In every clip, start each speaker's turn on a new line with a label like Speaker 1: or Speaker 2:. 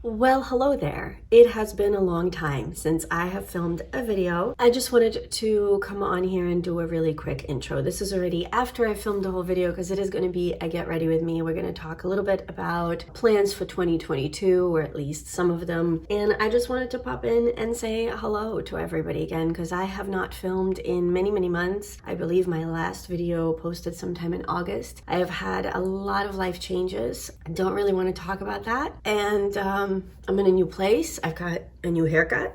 Speaker 1: Well, hello there. It has been a long time since I have filmed a video. I just wanted to come on here and do a really quick intro. This is already after I filmed the whole video because it is going to be a get ready with me. We're going to talk a little bit about plans for 2022, or at least some of them. And I just wanted to pop in and say hello to everybody again because I have not filmed in many months. I believe my last video posted sometime in August. I have had a lot of life changes. I don't really want to talk about that. And I'm in a new place. I've got a new haircut.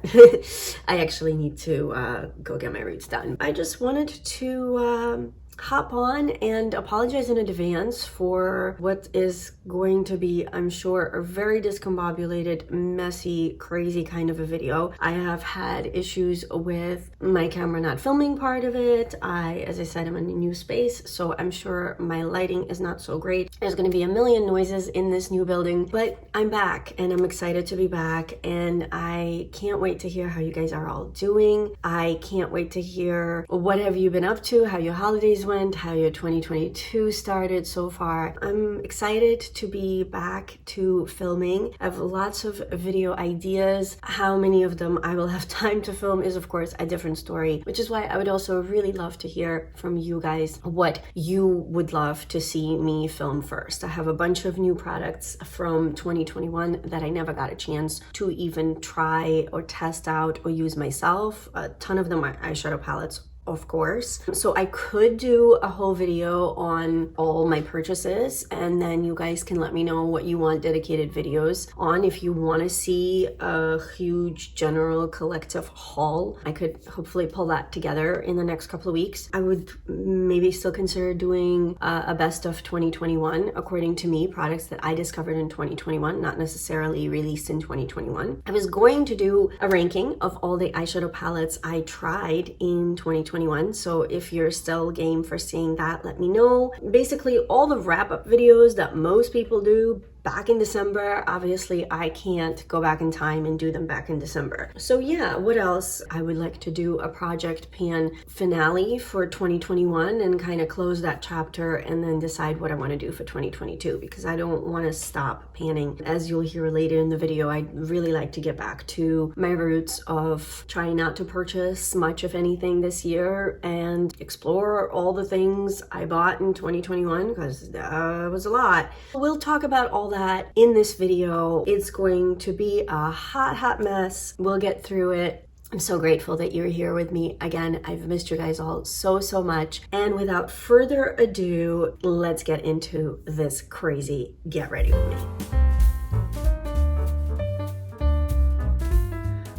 Speaker 1: I actually need to go get my roots done. I just wanted to hop on and apologize in advance for what is going to be, I'm sure, a very discombobulated, messy, crazy kind of a video. I have had issues with my camera not filming part of it. As I said, I'm in a new space, so I'm sure my lighting is not so great. There's going to be a million noises in this new building, but I'm back and I'm excited to be back, and I can't wait to hear how you guys are all doing. I can't wait to hear what have you been up to, how your holidays went, how your 2022 started so far. I'm excited to be back to filming. I have lots of video ideas. How many of them I will have time to film is of course a different story, which is why I would also really love to hear from you guys what you would love to see me film first. I have a bunch of new products from 2021 that I never got a chance to even try or test out or use myself. A ton of them are eyeshadow palettes, of course. So I could do a whole video on all my purchases, and then you guys can let me know what you want dedicated videos on. If you want to see a huge general collective haul, I could hopefully pull that together in the next couple of weeks. I would maybe still consider doing a best of 2021, according to me, products that I discovered in 2021, not necessarily released in 2021. I was going to do a ranking of all the eyeshadow palettes I tried in 2021. So if you're still game for seeing that, let me know. Basically all the wrap-up videos that most people do back in December, obviously I can't go back in time and do them back in December. So yeah, what else? I would like to do a project pan finale for 2021 and kind of close that chapter and then decide what I want to do for 2022, because I don't want to stop panning. As you'll hear later in the video, I'd really like to get back to my roots of trying not to purchase much of anything this year and explore all the things I bought in 2021, because it was a lot. We'll talk about all that in this video. It's going to be a hot mess. We'll get through it. I'm so grateful that you're here with me again. I've missed you guys all so much. And without further ado, let's get into this crazy get ready with me.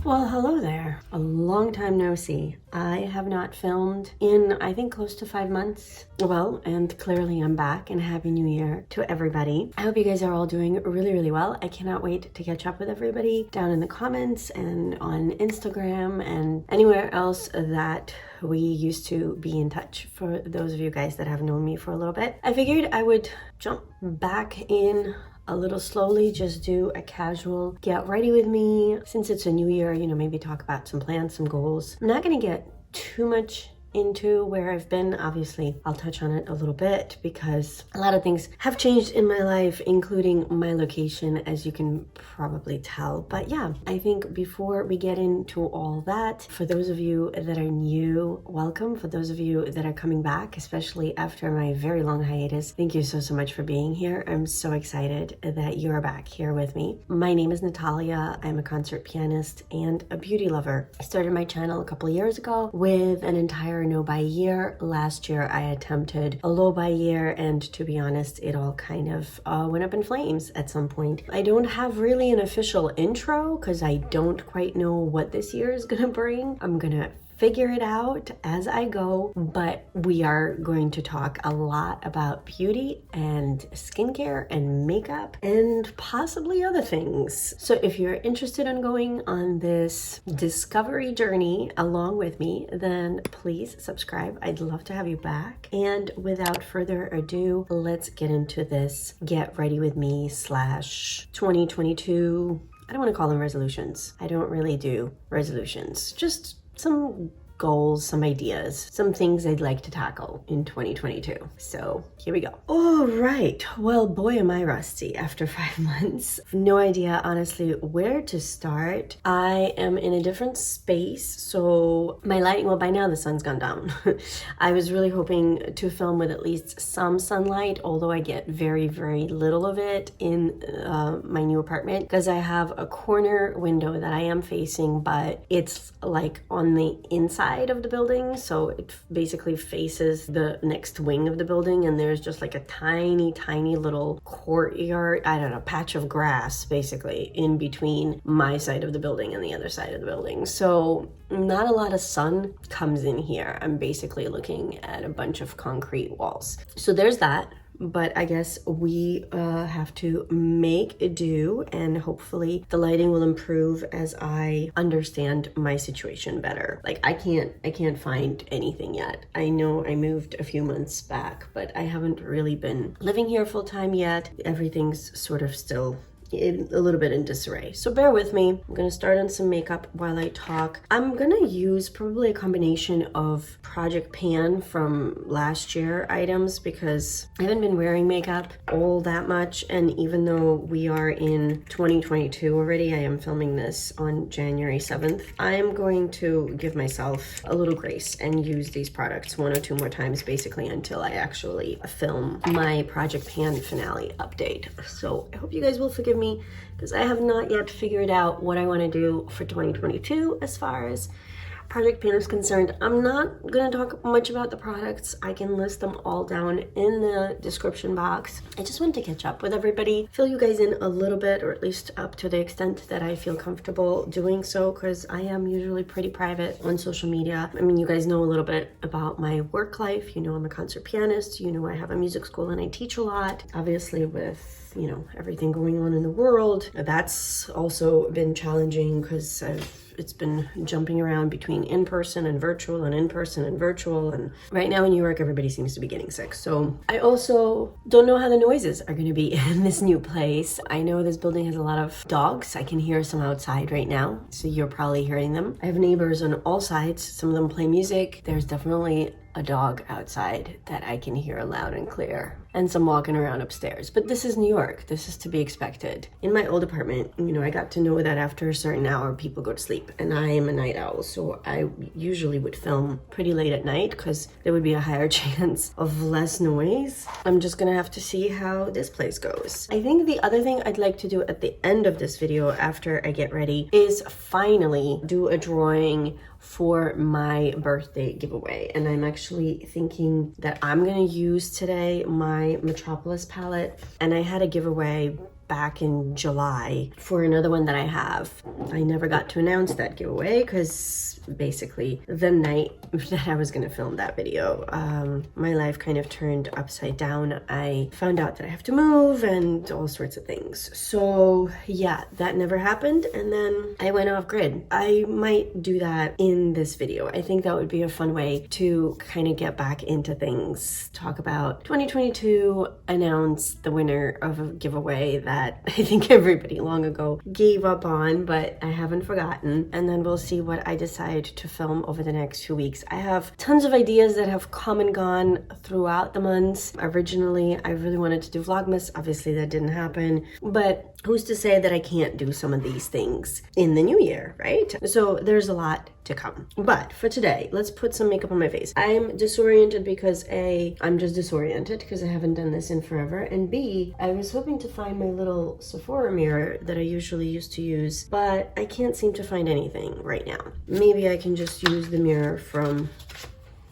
Speaker 1: Well, hello there. A long time no see. I have not filmed in, I think, close to 5 months. Well, and clearly I'm back, and Happy New Year to everybody. I hope you guys are all doing really well. I cannot wait to catch up with everybody down in the comments and on Instagram and anywhere else that we used to be in touch. For those of you guys that have known me for a little bit, I figured I would jump back in a little slowly, just do a casual get ready with me. Since it's a new year, you know, maybe talk about some plans, some goals. I'm not gonna get too much into where I've been. Obviously, I'll touch on it a little bit because a lot of things have changed in my life, including my location, as you can probably tell. But yeah, I think before we get into all that, for those of you that are new, welcome. For those of you that are coming back, especially after my very long hiatus, thank you so much for being here. I'm so excited that you're back here with me. My name is Natalia. I'm a concert pianist and a beauty lover. I started my channel a couple of years ago with an entire no buy year. Last year I attempted a low buy year, and to be honest, it all kind of went up in flames at some point. I don't have really an official intro because I don't quite know what this year is gonna bring. I'm gonna figure it out as I go, but we are going to talk a lot about beauty and skincare and makeup and possibly other things. So if you're interested in going on this discovery journey along with me, then please subscribe. I'd love to have you back. And without further ado, let's get into this get ready with me / 2022. I don't want to call them resolutions. I don't really do resolutions. Just some goals, some ideas, some things I'd like to tackle in 2022. So here we go. All right. Well, boy, am I rusty after 5 months. No idea, honestly, where to start. I am in a different space, so my lighting, well, by now the sun's gone down. I was really hoping to film with at least some sunlight, although I get very, very little of it in my new apartment because I have a corner window that I am facing, but it's like on the inside of the building, so it basically faces the next wing of the building, and there's just like a tiny little courtyard, I don't know, patch of grass basically in between my side of the building and the other side of the building. So not a lot of sun comes in here. I'm basically looking at a bunch of concrete walls. So there's that. But I guess we have to make do, and hopefully the lighting will improve as I understand my situation better. Like I can't find anything yet. I know I moved a few months back, but I haven't really been living here full time yet. Everything's sort of still a little bit in disarray. So bear with me. I'm gonna start on some makeup while I talk. I'm gonna use probably a combination of Project Pan from last year items because I haven't been wearing makeup all that much, and even though we are in 2022 already, I am filming this on January 7th, I am going to give myself a little grace and use these products 1 or 2 more times basically until I actually film my Project Pan finale update. So I hope you guys will forgive me because I have not yet figured out what I want to do for 2022 as far as Project Pan is concerned. I'm not going to talk much about the products. I can list them all down in the description box. I just want to catch up with everybody, fill you guys in a little bit, or at least up to the extent that I feel comfortable doing so, because I am usually pretty private on social media. I mean, you guys know a little bit about my work life. You know, I'm a concert pianist. You know, I have a music school and I teach a lot. Obviously, with you know everything going on in the world, that's also been challenging because it's been jumping around between in-person and virtual and in-person and virtual, and right now in New York everybody seems to be getting sick. So I also don't know how the noises are going to be in this new place. I know this building has a lot of dogs. I can hear some outside right now, so you're probably hearing them. I have neighbors on all sides. Some of them play music. There's definitely a dog outside that I can hear loud and clear, and some walking around upstairs. But this is New York. This is to be expected. In my old apartment, you know, I got to know that after a certain hour, people go to sleep, and I am a night owl, so I usually would film pretty late at night because there would be a higher chance of less noise. I'm just gonna have to see how this place goes. I think the other thing I'd like to do at the end of this video after I get ready is finally do a drawing for my birthday giveaway, and I'm actually thinking that I'm gonna use today my Metropolis palette, and I had a giveaway back in July for another one that I have. I never got to announce that giveaway because basically the night that I was gonna film that video, my life kind of turned upside down. I found out that I have to move and all sorts of things. So yeah, that never happened, and then I went off grid. I might do that in this video. I think that would be a fun way to kind of get back into things, talk about 2022, announce the winner of a giveaway that I think everybody long ago gave up on, but I haven't forgotten, and then we'll see what I decide to film over the next few weeks. I have tons of ideas that have come and gone throughout the months. Originally, I really wanted to do Vlogmas. Obviously, that didn't happen, but who's to say that I can't do some of these things in the new year, right? So there's a lot to come. But for today, let's put some makeup on my face. I'm disoriented because A, I'm just disoriented because I haven't done this in forever, and B, I was hoping to find my little Sephora mirror that I usually used to use, but I can't seem to find anything right now. Maybe I can just use the mirror from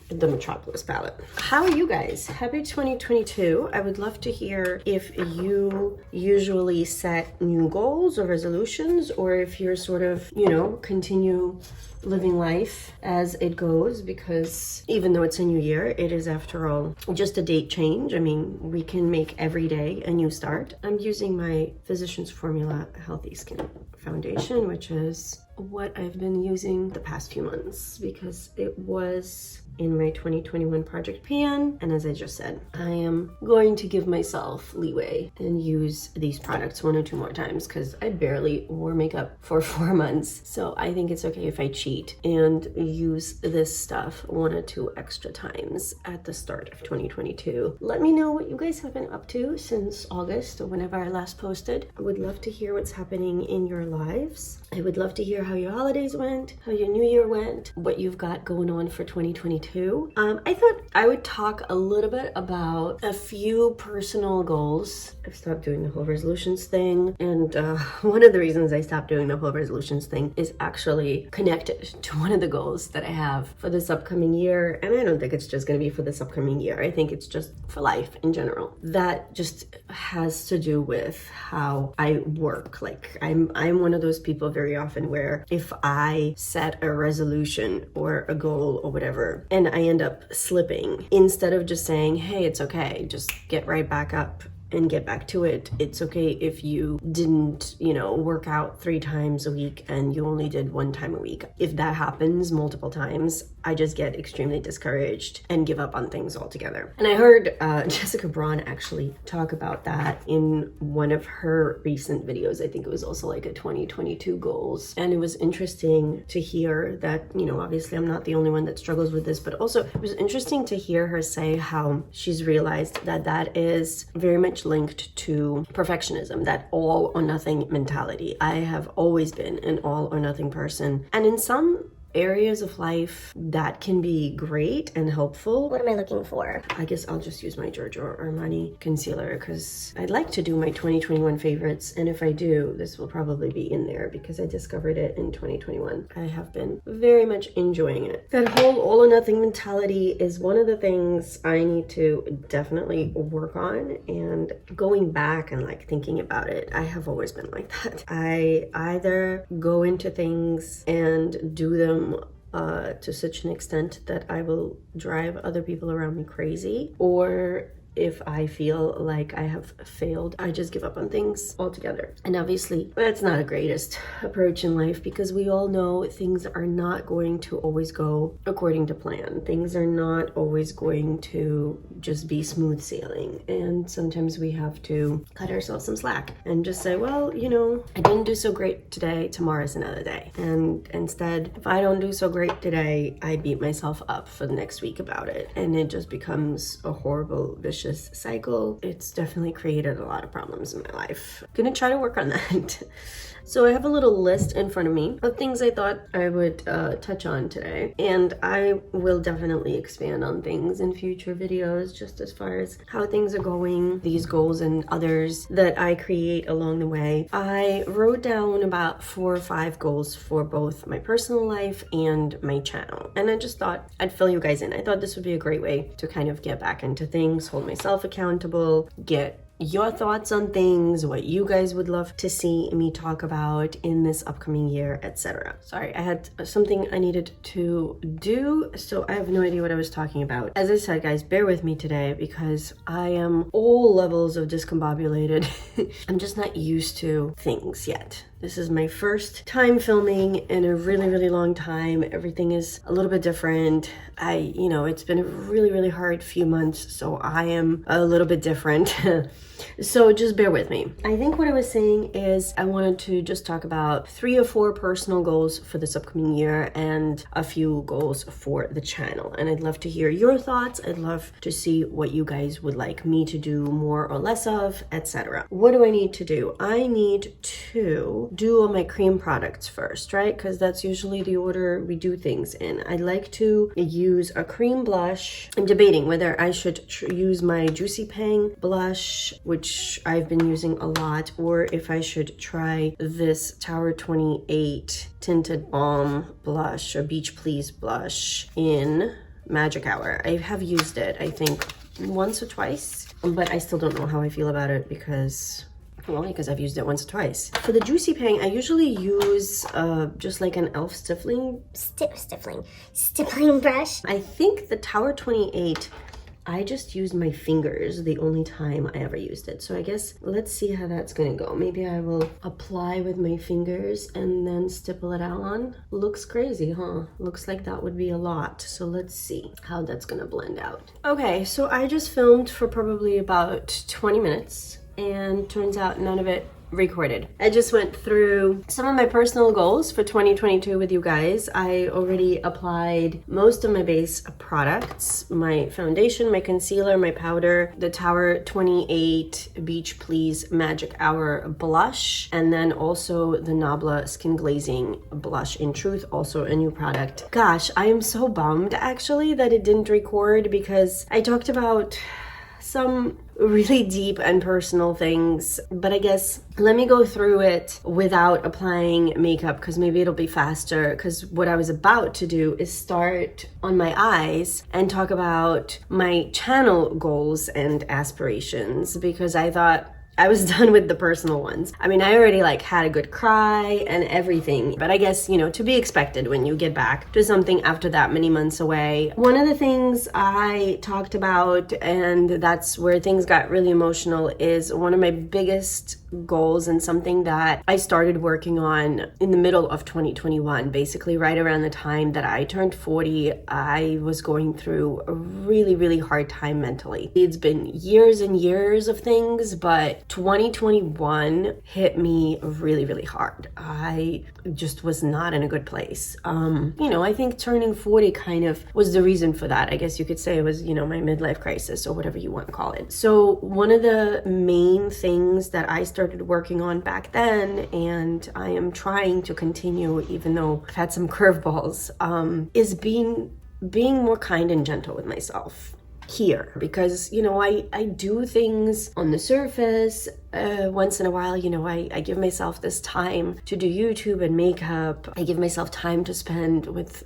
Speaker 1: the Metropolis palette. How are you guys? Happy 2022. I would love to hear if you usually set new goals or resolutions, or if you're sort of, you know, continue living life as it goes, because even though it's a new year, it is after all just a date change. I mean, we can make every day a new start. I'm using my Physicians Formula Healthy Skin Foundation, which is what I've been using the past few months because it was in my 2021 project pan, and as I just said, I am going to give myself leeway and use these products 1 or 2 more times because I barely wore makeup for 4 months, so I think it's okay if I cheat and use this stuff 1 or 2 extra times at the start of 2022. Let me know what you guys have been up to since August or whenever I last posted. I would love to hear what's happening in your lives. I would love to hear how your holidays went, how your new year went, what you've got going on for 2022. I thought I would talk a little bit about a few personal goals. I've stopped doing the whole resolutions thing, and one of the reasons I stopped doing the whole resolutions thing is actually connected to one of the goals that I have for this upcoming year, and I don't think it's just going to be for this upcoming year. I think it's just for life in general. That just has to do with how I work. Like I'm one of those people very often where if I set a resolution or a goal or whatever, and I end up slipping, instead of just saying, hey, it's okay, just get right back up and get back to it. It's okay if you didn't, work out 3 times a week and you only did 1 time a week. If that happens multiple times, I just get extremely discouraged and give up on things altogether. And I heard Jessica Braun actually talk about that in one of her recent videos. I think it was also like a 2022 goals. And it was interesting to hear that, obviously I'm not the only one that struggles with this, but also it was interesting to hear her say how she's realized that that is very much linked to perfectionism, that all or nothing mentality. I have always been an all or nothing person. And in some areas of life that can be great and helpful. What am I looking for? I guess I'll just use my GEORGIO ARMANI concealer because I'd like to do my 2021 favorites, and if I do, this will probably be in there because I discovered it in 2021. I have been very much enjoying it. That whole all or nothing mentality is one of the things I need to definitely work on, and going back and thinking about it, I have always been like that. I either go into things and do them to such an extent that I will drive other people around me crazy, or if I feel like I have failed, I just give up on things altogether. And obviously, that's not the greatest approach in life because we all know things are not going to always go according to plan. Things are not always going to just be smooth sailing. And sometimes we have to cut ourselves some slack and just say, well, I didn't do so great today, tomorrow's another day. And instead, if I don't do so great today, I beat myself up for the next week about it. And it just becomes a horrible, vicious cycle. It's definitely created a lot of problems in my life. I'm gonna try to work on that. So I have a little list in front of me of things I thought I would touch on today, and I will definitely expand on things in future videos just as far as how things are going, these goals and others that I create along the way. I wrote down about 4 or 5 goals for both my personal life and my channel, and I just thought I'd fill you guys in. I thought this would be a great way to kind of get back into things, hold myself accountable, get your thoughts on things, what you guys would love to see me talk about in this upcoming year, etc. Sorry, I had something I needed to do, so I have no idea what I was talking about. As I said, guys, bear with me today because I am all levels of discombobulated. I'm just not used to things yet. This is my first time filming in a really, really long time. Everything is a little bit different. It's been a really, really hard few months, so I am a little bit different. So just bear with me. I think what I was saying is I wanted to just talk about 3 or 4 personal goals for this upcoming year and a few goals for the channel. And I'd love to hear your thoughts. I'd love to see what you guys would like me to do more or less of, etc. What do I need to do? I need to do all my cream products first, right? Because that's usually the order we do things in. I'd like to use a cream blush. I'm debating whether I should use my Juicy Pang blush, which I've been using a lot, or if I should try this Tower 28 Tinted Balm blush or Beach Please blush in Magic Hour. I have used it, I think, once or twice, but I still don't know how I feel about it because I've used it once or twice. For the Juicy Pang, I usually use just like an e.l.f. stippling brush. I think the Tower 28 I just used my fingers the only time I ever used it. So I guess let's see how that's gonna go. Maybe I will apply with my fingers and then stipple it out on. Looks crazy, huh? Looks like that would be a lot. So let's see how that's gonna blend out. Okay, so I just filmed for probably about 20 minutes and turns out none of it recorded. I just went through some of my personal goals for 2022 with you guys. I already applied most of my base products, my foundation, my concealer, my powder, the Tower 28 Beach Please Magic Hour blush, and then also the NABLA Skin Glazing blush in Truth, also a new product. Gosh, I am so bummed actually that it didn't record because I talked about some really deep and personal things, but I guess let me go through it without applying makeup because maybe it'll be faster, because what I was about to do is start on my eyes and talk about my channel goals and aspirations, because I thought I was done with the personal ones. I mean, I already like had a good cry and everything, but I guess, you know, to be expected when you get back to something after that many months away. One of the things I talked about, and that's where things got really emotional, is one of my biggest goals and something that I started working on in the middle of 2021, basically right around the time that I turned 40. I was going through a really, really hard time mentally. It's been years and years of things, but 2021 hit me really, really hard. I just was not in a good place. You know, I think turning 40 kind of was the reason for that. I guess you could say it was, you know, my midlife crisis or whatever you want to call it. So one of the main things that I started working on back then, and I am trying to continue even though I've had some curveballs, is being more kind and gentle with myself here, because, you know, I do things on the surface. Once in a while, you know, I give myself this time to do YouTube and makeup. I give myself time to spend with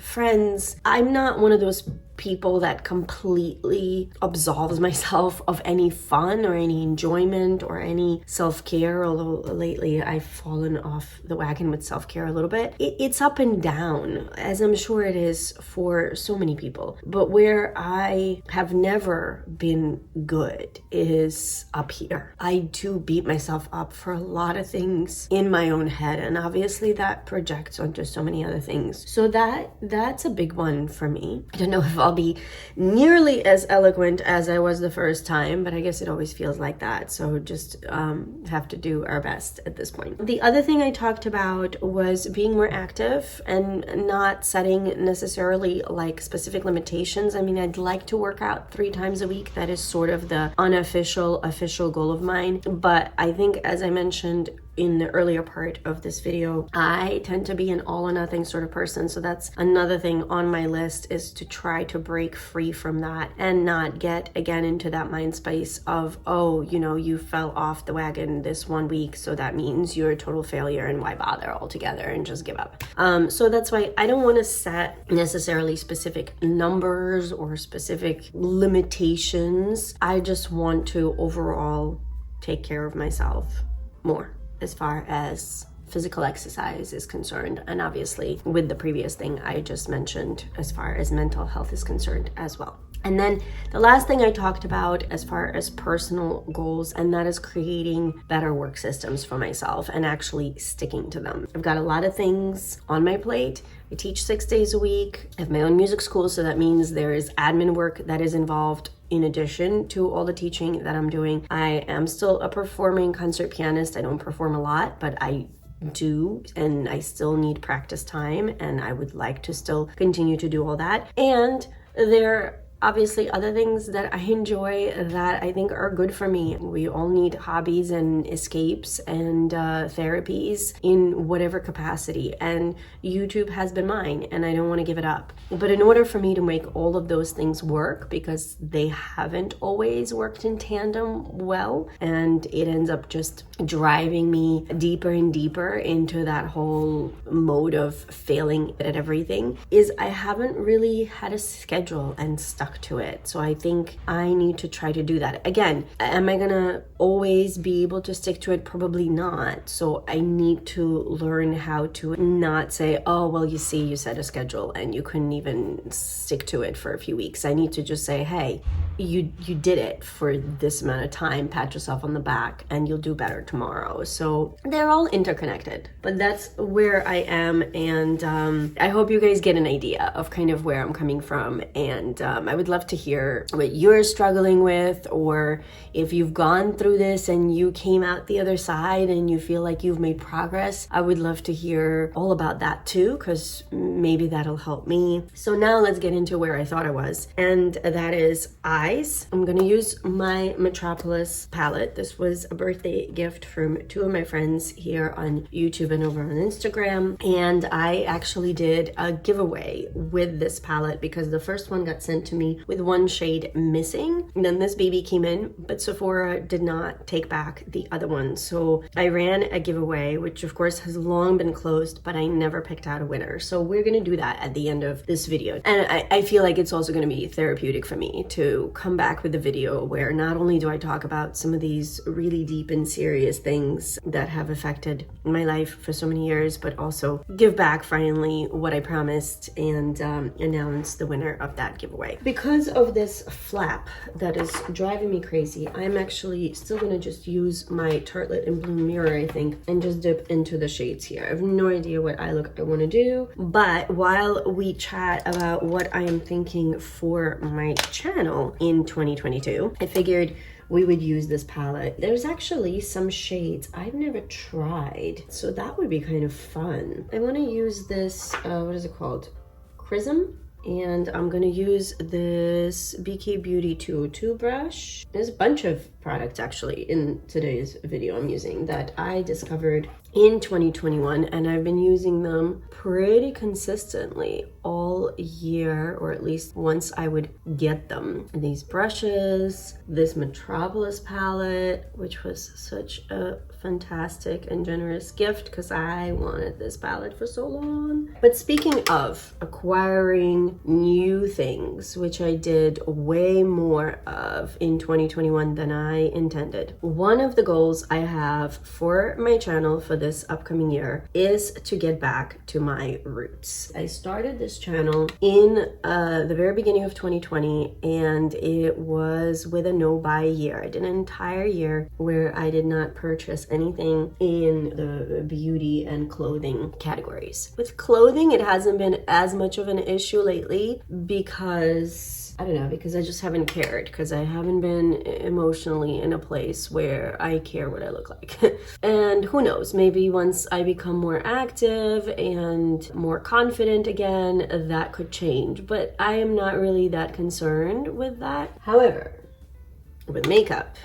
Speaker 1: friends. I'm not one of those people that completely absolves myself of any fun or any enjoyment or any self-care, although lately I've fallen off the wagon with self-care a little bit. It's up and down, as I'm sure it is for so many people. But where I have never been good is up here. I do beat myself up for a lot of things in my own head, and obviously that projects onto so many other things. So that's a big one for me. I don't know if I'll be nearly as eloquent as I was the first time, but I guess it always feels like that. So just have to do our best at this point. The other thing I talked about was being more active and not setting necessarily like specific limitations. I mean, I'd like to work out 3 times a week. That is sort of the unofficial goal of mine. But I think, as I mentioned in the earlier part of this video, I tend to be an all or nothing sort of person. So that's another thing on my list, is to try to break free from that and not get again into that mind space of, oh, you know, you fell off the wagon this 1 week, so that means you're a total failure and why bother altogether, and just give up. So that's why I don't want to set necessarily specific numbers or specific limitations. I just want to overall take care of myself more as far as physical exercise is concerned, and obviously with the previous thing I just mentioned as far as mental health is concerned as well. And then the last thing I talked about as far as personal goals, and that is creating better work systems for myself and actually sticking to them. I've got a lot of things on my plate. I teach 6 days a week. I have my own music school, so that means there is admin work that is involved in addition to all the teaching that I'm doing. I am still a performing concert pianist. I don't perform a lot, but I do, and I still need practice time, and I would like to still continue to do all that. And there obviously other things that I enjoy that I think are good for me. We all need hobbies and escapes and therapies in whatever capacity, and YouTube has been mine, and I don't want to give it up. But in order for me to make all of those things work, because they haven't always worked in tandem well, and it ends up just driving me deeper and deeper into that whole mode of failing at everything, is I haven't really had a schedule and stuck back to it. So I think I need to try to do that. Again, am I gonna always be able to stick to it? Probably not. So I need to learn how to not say, oh, well, you see, you set a schedule and you couldn't even stick to it for a few weeks. I need to just say, hey, you did it for this amount of time, pat yourself on the back, and you'll do better tomorrow. So they're all interconnected, but that's where I am. And I hope you guys get an idea of kind of where I'm coming from. And I would love to hear what you're struggling with, or if you've gone through this and you came out the other side and you feel like you've made progress. I would love to hear all about that too, because maybe that'll help me. So now let's get into where I thought I was, and that is eyes. I'm gonna use my Metropolis palette. This was a birthday gift from two of my friends here on YouTube and over on Instagram, and I actually did a giveaway with this palette because the first one got sent to me with one shade missing, and then this baby came in, but Sephora did not take back the other one. So I ran a giveaway, which of course has long been closed, but I never picked out a winner. So we're gonna do that at the end of this video. And I feel like it's also gonna be therapeutic for me to come back with a video where not only do I talk about some of these really deep and serious things that have affected my life for so many years, but also give back finally what I promised and announce the winner of that giveaway. Because of this flap that is driving me crazy, I'm actually still gonna just use my Tartelette in Bloom mirror, I think, and just dip into the shades here. I have no idea what eye look I want to do, but while we chat about what I am thinking for my channel in 2022, I figured we would use this palette. There's actually some shades I've never tried, so that would be kind of fun. I want to use this, what is it called? Chrism? And I'm gonna use this BK Beauty 202 brush. There's a bunch of products actually in today's video I'm using that I discovered in 2021, and I've been using them pretty consistently all year, or at least once I would get them. These brushes, this Metropolis palette, which was such a fantastic and generous gift because I wanted this palette for so long. But speaking of acquiring new things, which I did way more of in 2021 than I intended, one of the goals I have for my channel for this upcoming year is to get back to my roots. I started this channel in the very beginning of 2020, and it was with a no-buy year. I did an entire year where I did not purchase anything in the beauty and clothing categories. With clothing, it hasn't been as much of an issue lately because I don't know, because I just haven't cared, because I haven't been emotionally in a place where I care what I look like. And who knows, maybe once I become more active and more confident again, that could change. But I am not really that concerned with that. However, with makeup,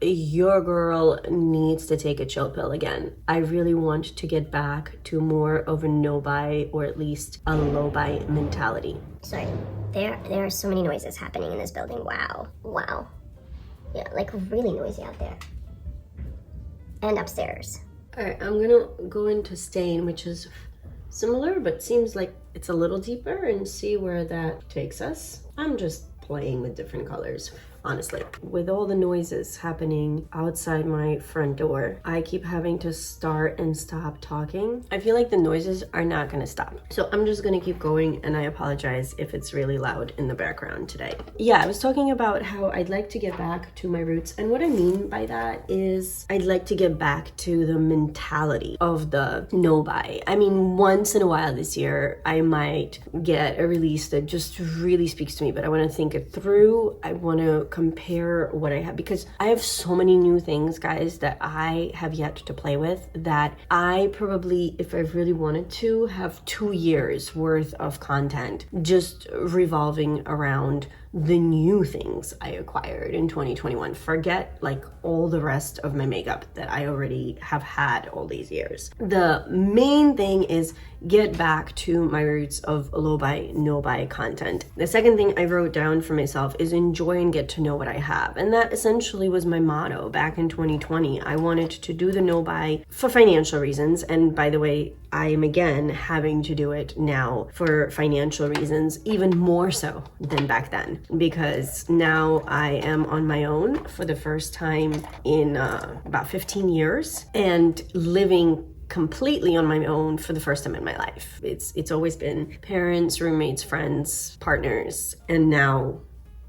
Speaker 1: your girl needs to take a chill pill again. I really want to get back to more of a no-buy, or at least a low-buy mentality.
Speaker 2: Sorry, there are so many noises happening in this building. Wow. Yeah, like really noisy out there. And upstairs.
Speaker 1: All right, I'm gonna go into stain, which is similar, but seems like it's a little deeper, and see where that takes us. I'm just playing with different colors. Honestly, with all the noises happening outside my front door, I keep having to start and stop talking. I feel like the noises are not gonna stop. So I'm just gonna keep going, and I apologize if it's really loud in the background today. Yeah, I was talking about how I'd like to get back to my roots, and what I mean by that is I'd like to get back to the mentality of the no-buy. I mean, once in a while this year, I might get a release that just really speaks to me, but I wanna think it through. I wanna compare what I have, because I have so many new things, guys, that I have yet to play with, that I probably, if I really wanted to, have 2 years worth of content just revolving around the new things I acquired in 2021. Forget like all the rest of my makeup that I already have had all these years. The main thing is get back to my roots of low buy, no buy content. The second thing I wrote down for myself is enjoy and get to know what I have. And that essentially was my motto back in 2020. I wanted to do the no buy for financial reasons. And by the way, I am again having to do it now for financial reasons, even more so than back then, because now I am on my own for the first time in about 15 years and living completely on my own for the first time in my life. It's always been parents, roommates, friends, partners, and now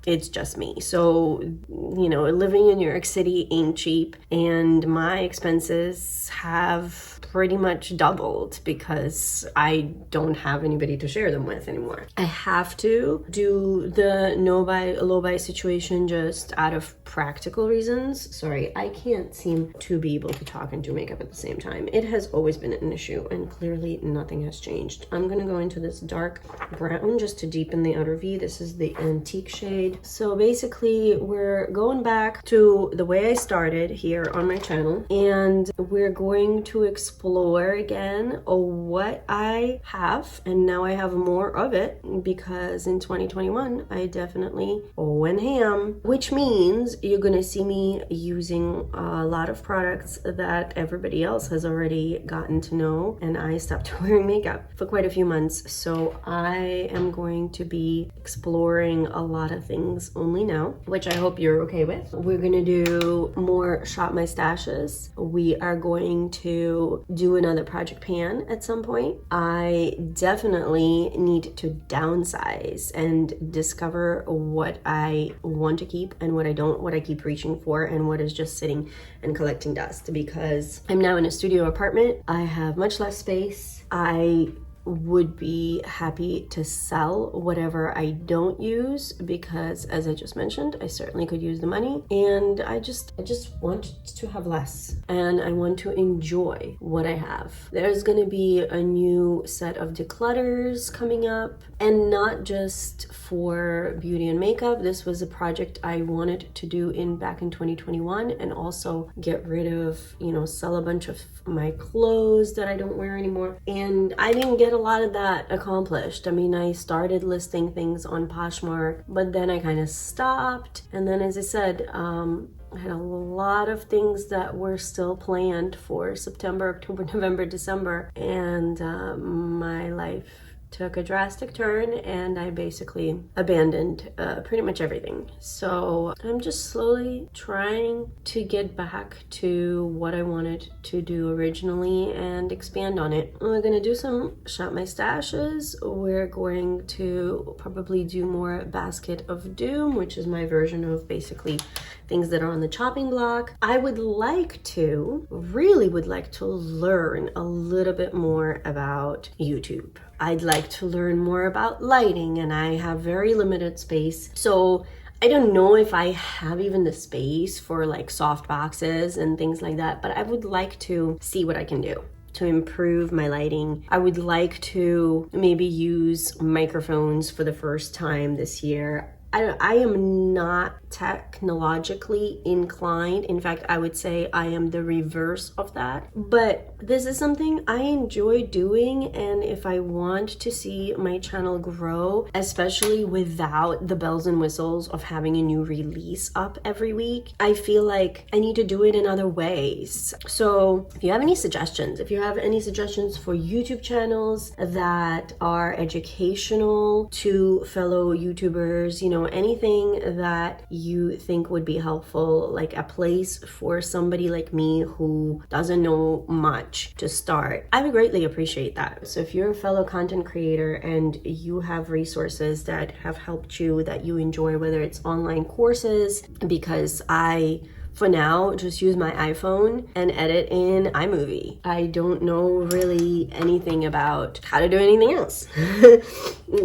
Speaker 1: it's just me. So, you know, living in New York City ain't cheap, and my expenses have pretty much doubled because I don't have anybody to share them with anymore. I have to do the no buy, low buy situation just out of practical reasons. Sorry, I can't seem to be able to talk and do makeup at the same time. It has always been an issue, and clearly nothing has changed. I'm gonna go into this dark brown just to deepen the outer V. This is the Antique shade. So basically we're going back to the way I started here on my channel, and we're going to explore again what I have, and now I have more of it because in 2021 I definitely went ham, which means you're gonna see me using a lot of products that everybody else has already gotten to know, and I stopped wearing makeup for quite a few months, so I am going to be exploring a lot of things only now, which I hope you're okay with. We're gonna do more Shop My Stashes. We are going to do another project pan at some point. I definitely need to downsize and discover what I want to keep and what I don't, what I keep reaching for, and what is just sitting and collecting dust, because I'm now in a studio apartment. I have much less space. I would be happy to sell whatever I don't use, because as I just mentioned, I certainly could use the money, and I just want to have less, and I want to enjoy what I have. There's gonna be a new set of declutters coming up, and not just for beauty and makeup. This was a project I wanted to do back in 2021, and also get rid of, you know, sell a bunch of my clothes that I don't wear anymore, and I didn't get a lot of that accomplished. I mean, I started listing things on Poshmark, but then I kind of stopped, and then, as I said, I had a lot of things that were still planned for September, October, November, December, and my life took a drastic turn, and I basically abandoned pretty much everything. So I'm just slowly trying to get back to what I wanted to do originally and expand on it. We're gonna do some Shop My Stashes. We're going to probably do more Basket of Doom, which is my version of basically things that are on the chopping block. I would like to, really would like to learn a little bit more about YouTube. I'd like to learn more about lighting, and I have very limited space. So I don't know if I have even the space for like soft boxes and things like that, but I would like to see what I can do to improve my lighting. I would like to maybe use microphones for the first time this year. I am not technologically inclined. In fact, I would say I am the reverse of that. But this is something I enjoy doing, and if I want to see my channel grow, especially without the bells and whistles of having a new release up every week, I feel like I need to do it in other ways. So if you have any suggestions, for YouTube channels that are educational to fellow YouTubers, you know, anything that you think would be helpful, like a place for somebody like me who doesn't know much to start, I would greatly appreciate that. So if you're a fellow content creator and you have resources that have helped you, that you enjoy, whether it's online courses, because I for now, just use my iPhone and edit in iMovie. I don't know really anything about how to do anything else.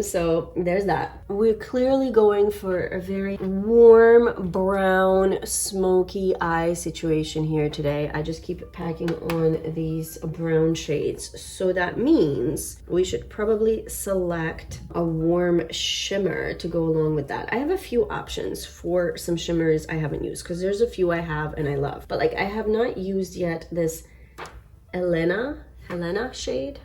Speaker 1: So there's that. We're clearly going for a very warm, brown, smoky eye situation here today. I just keep packing on these brown shades. So that means we should probably select a warm shimmer to go along with that. I have a few options for some shimmers I haven't used, because there's a few I have and I love. But like, I have not used yet this Helena shade.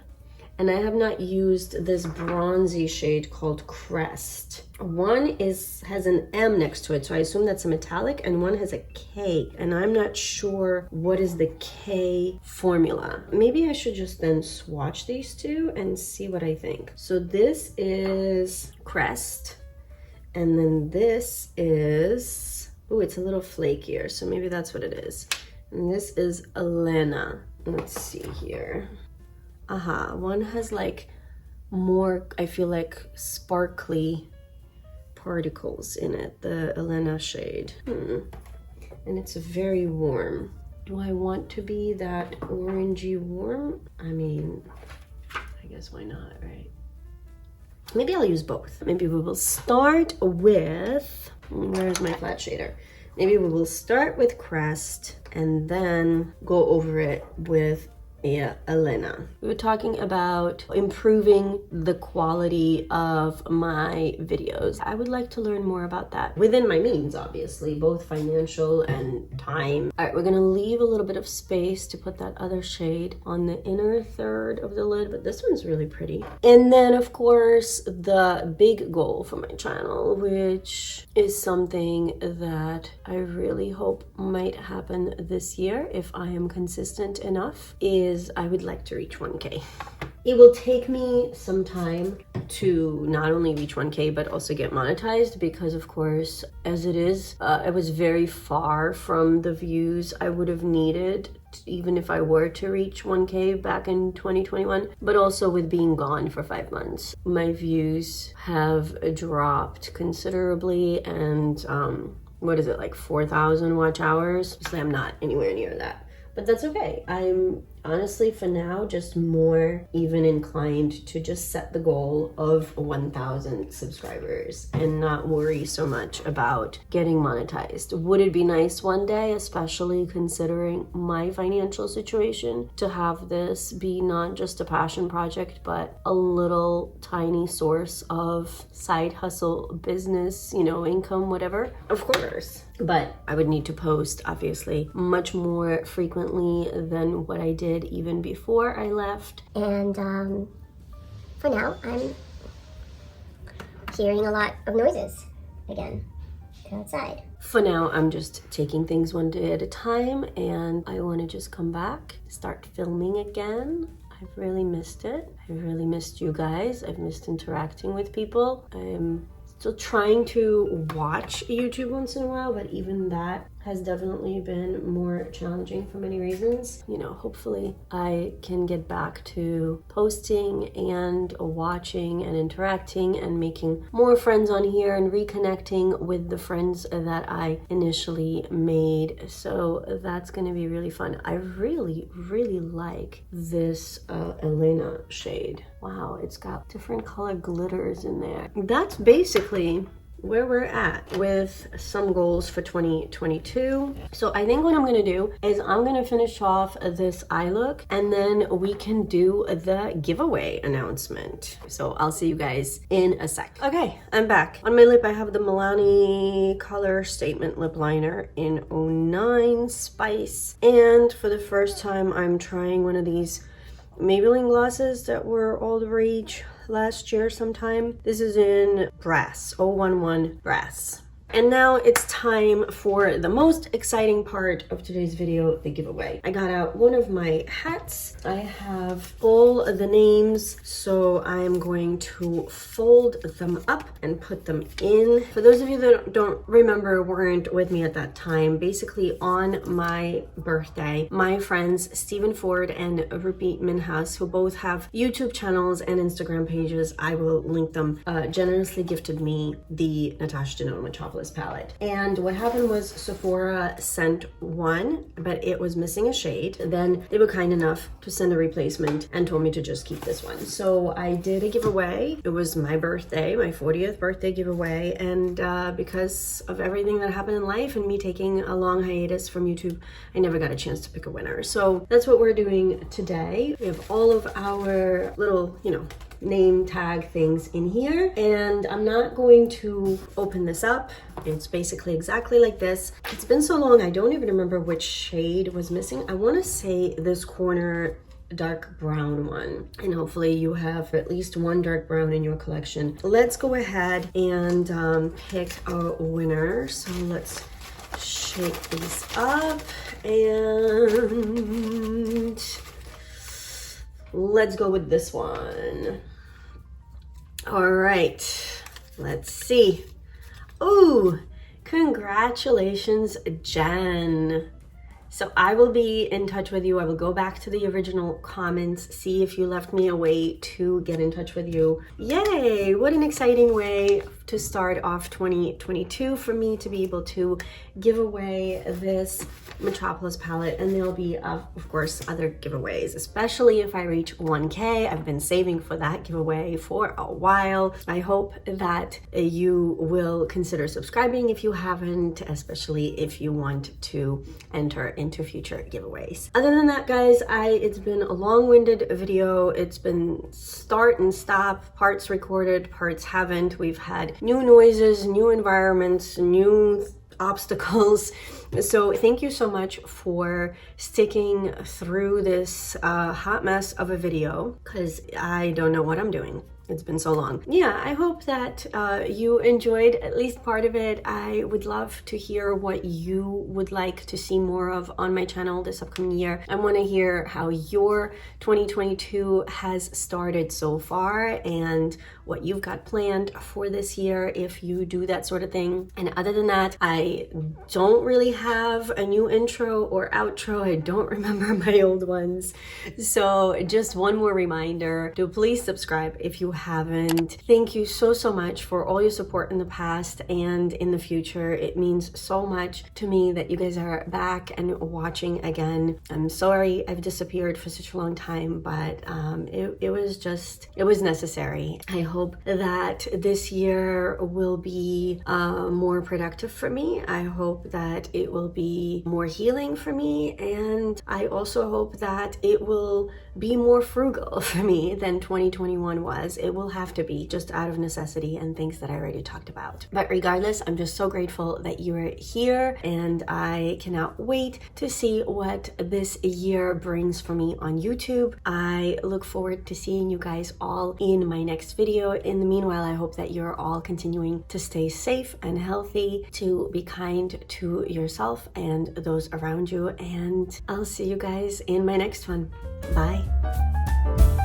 Speaker 1: And I have not used this bronzy shade called Crest. One has an M next to it, so I assume that's a metallic, and one has a K. And I'm not sure what is the K formula. Maybe I should just then swatch these two and see what I think. So this is Crest, and then this is, oh, it's a little flakier, so maybe that's what it is. And this is Elena. Let's see here. One has like more, I feel like, sparkly particles in it, the Elena shade. And it's very warm. Do I want to be that orangey warm? I mean, I guess why not, right? Maybe I'll use both. Maybe we will start with, where's my flat shader? Maybe we will start with Crest and then go over it with Elena. We were talking about improving the quality of my videos. I would like to learn more about that within my means, obviously, both financial and time. All right, we're gonna leave a little bit of space to put that other shade on the inner third of the lid, but this one's really pretty. And then, of course, the big goal for my channel, which is something that I really hope might happen this year if I am consistent enough, is I would like to reach 1K. It will take me some time to not only reach 1K, but also get monetized, because of course, as it is, I was very far from the views I would have needed, even if I were to reach 1K back in 2021, but also with being gone for 5 months. My views have dropped considerably, and what is it, like 4,000 watch hours? So I'm not anywhere near that. But that's okay. I'm honestly, for now, just more even inclined to just set the goal of 1,000 subscribers and not worry so much about getting monetized. Would it be nice one day, especially considering my financial situation, to have this be not just a passion project, but a little tiny source of side hustle, business, you know, income, whatever? Of course. But I would need to post, obviously, much more frequently than what I did even before I left.
Speaker 2: And for now, I'm hearing a lot of noises again outside.
Speaker 1: For now, I'm just taking things one day at a time, and I want to just come back, start filming again. I've really missed it. I've really missed you guys. I've missed interacting with people. I'm still trying to watch YouTube once in a while, but even that has definitely been more challenging for many reasons. You know, hopefully I can get back to posting and watching and interacting and making more friends on here and reconnecting with the friends that I initially made. So that's gonna be really fun. I really, really like this Elena shade. Wow, it's got different color glitters in there. That's basically where we're at with some goals for 2022. So I think what I'm gonna do is I'm gonna finish off this eye look, and then we can do the giveaway announcement. So I'll see you guys in a sec. Okay, I'm back. On my lip, I have the Milani Color Statement Lip Liner in 09 Spice. And for the first time, I'm trying one of these Maybelline glosses that were all the rage last year sometime. This is in Brass, 011 Brass. And now it's time for the most exciting part of today's video, the giveaway. I got out one of my hats. I have all of the names, so I'm going to fold them up and put them in. For those of you that don't remember, weren't with me at that time, basically on my birthday, my friends Stephen Ford and Rupi Minhas, who both have YouTube channels and Instagram pages, I will link them, generously gifted me the Natasha Denona Metropolis Metropolis palette. And what happened was Sephora sent one, but it was missing a shade. Then they were kind enough to send a replacement and told me to just keep this one. So I did a giveaway. It was my birthday, my 40th birthday giveaway. And because of everything that happened in life and me taking a long hiatus from YouTube, I never got a chance to pick a winner. So that's what we're doing today. We have all of our little, you know, name tag things in here, and I'm not going to open this up. It's basically exactly like this. It's been so long, I don't even remember which shade was missing. I want to say this corner dark brown one, and hopefully you have at least one dark brown in your collection. Let's go ahead and pick our winner. So let's shake these up and let's go with this one. All right, let's see. Ooh, congratulations, Jen. So I will be in touch with you. I will go back to the original comments, see if you left me a way to get in touch with you. Yay, what an exciting way to start off 2022 for me to be able to give away this Metropolis palette. And there'll be, of course, other giveaways, especially if I reach 1K. I've been saving for that giveaway for a while. I hope that you will consider subscribing if you haven't, especially if you want to enter into future giveaways. Other than that, guys, it's been a long-winded video. It's been start and stop, parts recorded, parts haven't. We've had new noises, new environments, new obstacles. So thank you so much for sticking through this hot mess of a video, because I don't know what I'm doing. It's been so long. Yeah, I hope that you enjoyed at least part of it. I would love to hear what you would like to see more of on my channel this upcoming year. I want to hear how your 2022 has started so far and what you've got planned for this year if you do that sort of thing. And other than that, I don't really have a new intro or outro. I don't remember my old ones. So just one more reminder to please subscribe if you haven't. Thank you so much for all your support in the past and in the future. It means so much to me that you guys are back and watching again. I'm sorry I've disappeared for such a long time, but it was necessary. I hope that this year will be more productive for me. I hope that it will be more healing for me, and I also hope that it will be more frugal for me than 2021 was. It will have to be, just out of necessity and things that I already talked about. But regardless, I'm just so grateful that you're here, and I cannot wait to see what this year brings for me on YouTube. I look forward to seeing you guys all in my next video. In the meanwhile, I hope that you're all continuing to stay safe and healthy, to be kind to yourself and those around you, and I'll see you guys in my next one. Bye.